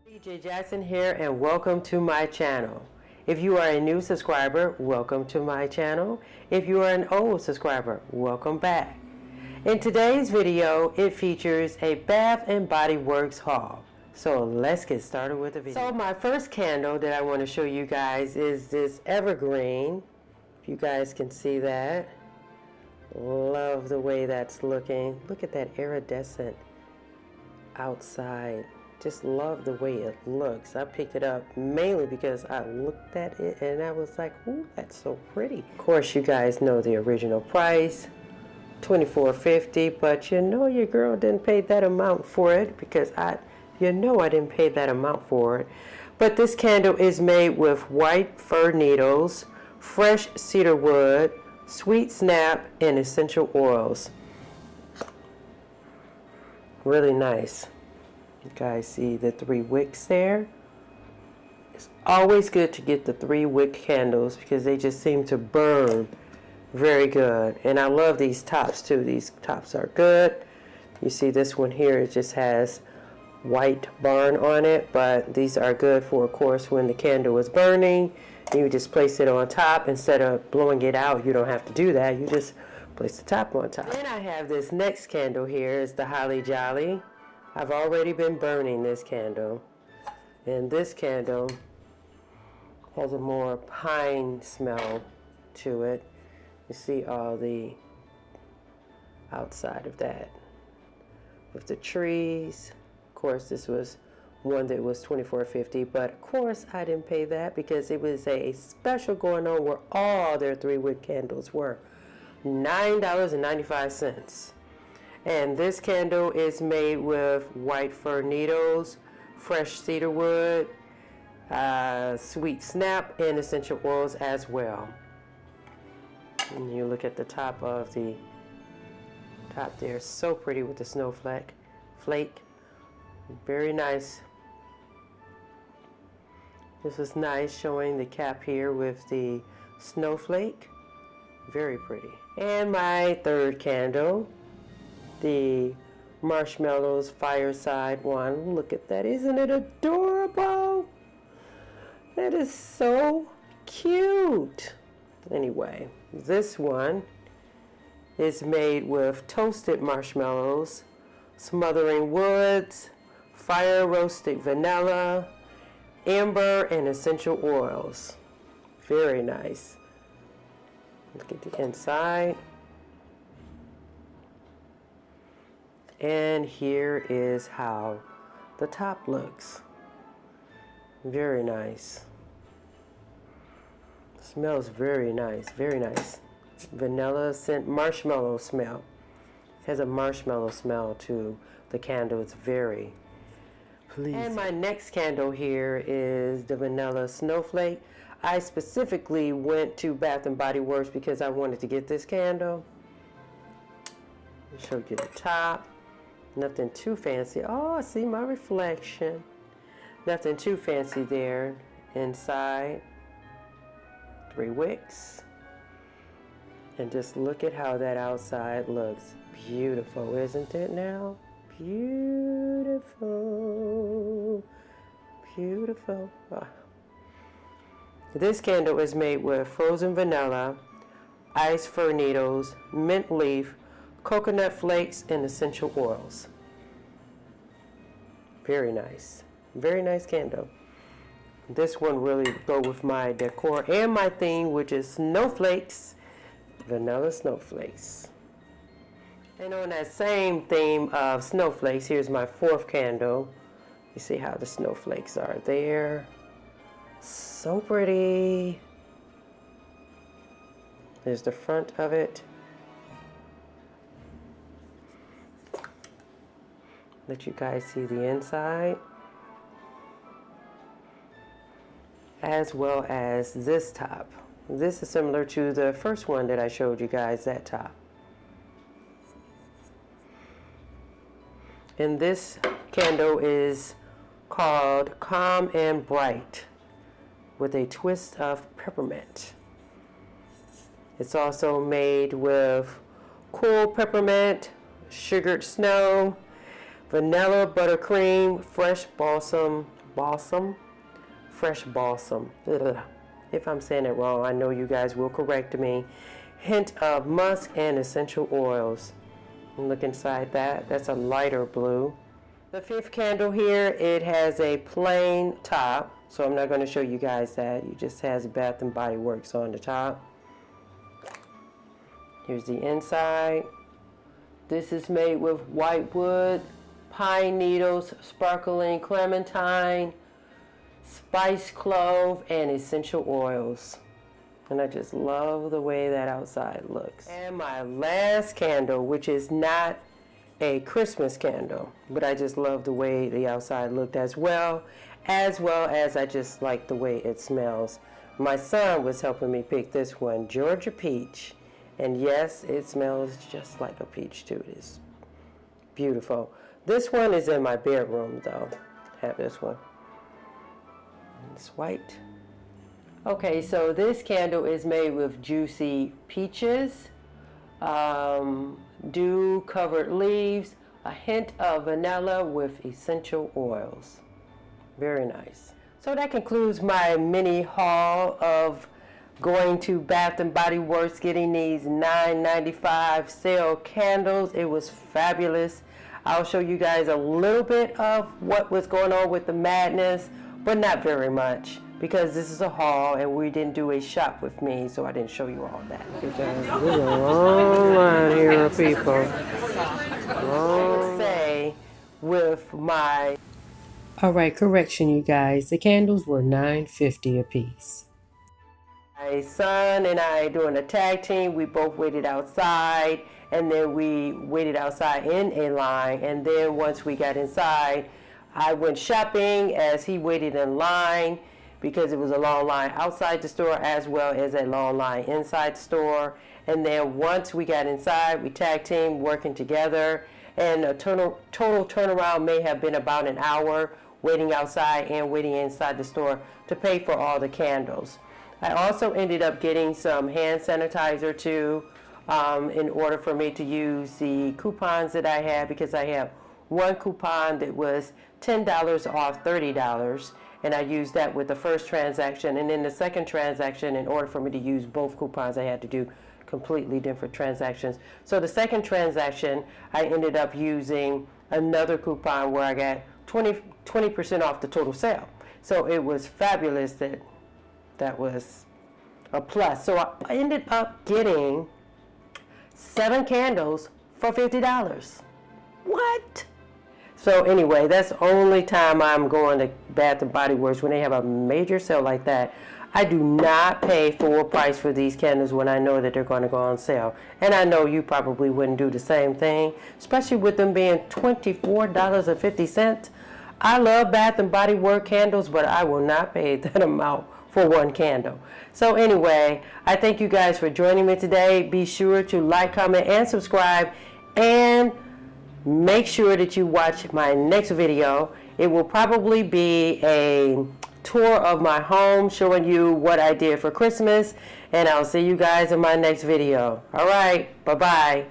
DJ Jackson here, and welcome to my channel. If you are a new subscriber, welcome to my channel. If you are an old subscriber, welcome back. In today's video, it features a Bath and Body Works haul. So let's get started with the video. So my first candle that I want to show you guys is this Evergreen. If you guys can see that. Love the way that's looking. Look at that iridescent outside. Just love the way it looks. I picked it up mainly because I looked at it and I was like, ooh, that's so pretty. Of course, you guys know the original price, $24.50, but you know your girl didn't pay that amount for it because I didn't pay that amount for it. But this candle is made with white fir needles, fresh cedar wood, sweet snap, and essential oils. Really nice. You guys see the 3 wicks there? It's always good to get the 3 wick candles because they just seem to burn very good. And I love these tops too. These tops are good. You see this one here, it just has white barn on it, but these are good for, of course, when the candle is burning. You just place it on top instead of blowing it out. You don't have to do that. You just place the top on top. Then I have this next candle here. It's the Holly Jolly. I've already been burning this candle, and this candle has a more pine smell to it. You see all the outside of that with the trees. Of course, this was one that was $24.50, but of course I didn't pay that because it was a special going on where all their 3 wick candles were $9.95. And this candle is made with white fir needles, fresh cedar wood, sweet snap, and essential oils as well. And you look at the top of the top there, so pretty with the snowflake. Very nice. This is nice, showing the cap here with the snowflake. Very pretty. And my third candle, the Marshmallows fireside one. Look at that. Isn't it adorable? That is so cute. Anyway, this one is made with toasted marshmallows, smothering woods, fire roasted vanilla, amber, and essential oils. Very nice. Look at the inside. And here is how the top looks. Very nice. Smells very nice, very nice. Vanilla scent, marshmallow smell. Has a marshmallow smell to the candle. It's very pleasing. And my next candle here is the vanilla snowflake. I specifically went to Bath and Body Works because I wanted to get this candle. I'll show you the top. Nothing too fancy. Oh, I see my reflection. Nothing too fancy there. Inside, 3 wicks. And just look at how that outside looks. Beautiful, isn't it now? Beautiful. Beautiful. Oh. This candle is made with frozen vanilla, iced fir needles, mint leaf, coconut flakes, and essential oils. Very nice. Very nice candle. This one really go with my decor and my theme, which is snowflakes, vanilla snowflakes. And on that same theme of snowflakes, here's my 4th candle. You see how the snowflakes are there. So pretty. There's the front of it. Let you guys see the inside, as well as this top. This is similar to the first one that I showed you guys, that top. And this candle is called Calm and Bright with a twist of peppermint. It's also made with cool peppermint, sugared snow, vanilla buttercream, fresh balsam balsam, fresh balsam. Ugh. If I'm saying it wrong, I know you guys will correct me. Hint of musk and essential oils. And look inside that. That's a lighter blue. The fifth candle here, it has a plain top, so I'm not going to show you guys that. It just has Bath and Body Works on the top. Here's the inside. This is made with white wood, pine needles, sparkling clementine, spice clove, and essential oils. And I just love the way that outside looks. And my last candle, which is not a Christmas candle, but I just love the way the outside looked as well as I just like the way it smells. My son was helping me pick this one, Georgia Peach. And yes, it smells just like a peach too. It is beautiful. This one is in my bedroom though. I have this one. It's white. Okay, so this candle is made with juicy peaches, dew-covered leaves, a hint of vanilla with essential oils. Very nice. So that concludes my mini haul of going to Bath and Body Works, getting these $9.95 sale candles. It was fabulous. I'll show you guys a little bit of what was going on with the madness, but not very much, because this is a haul and we didn't do a shop with me, so I didn't show you all that. Because there's a long line here of people. Say with my... All right, correction, you guys. The candles were $9.50 a piece. My son and I doing a tag team. We both waited outside, and then we waited outside in a line, and then once we got inside, I went shopping as he waited in line, because it was a long line outside the store as well as a long line inside the store. And then once we got inside, we tag team working together, and a total turnaround may have been about an hour waiting outside and waiting inside the store to pay for all the candles. I also ended up getting some hand sanitizer too, in order for me to use the coupons that I had, because I have one coupon that was $10 off $30, and I used that with the first transaction. And then the second transaction, in order for me to use both coupons, I had to do completely different transactions. So the second transaction, I ended up using another coupon where I got 20% off the total sale. So it was fabulous. That was a plus. So I ended up getting 7 candles for $50. What? So anyway, that's the only time I'm going to Bath and Body Works, when they have a major sale like that. I do not pay full price for these candles when I know that they're going to go on sale. And I know you probably wouldn't do the same thing, especially with them being $24.50. I love Bath and Body Works candles, but I will not pay that amount for one candle. So anyway, I thank you guys for joining me today. Be sure to like, comment, and subscribe, and make sure that you watch my next video. It will probably be a tour of my home, showing you what I did for Christmas, and I'll see you guys in my next video. All right, bye-bye.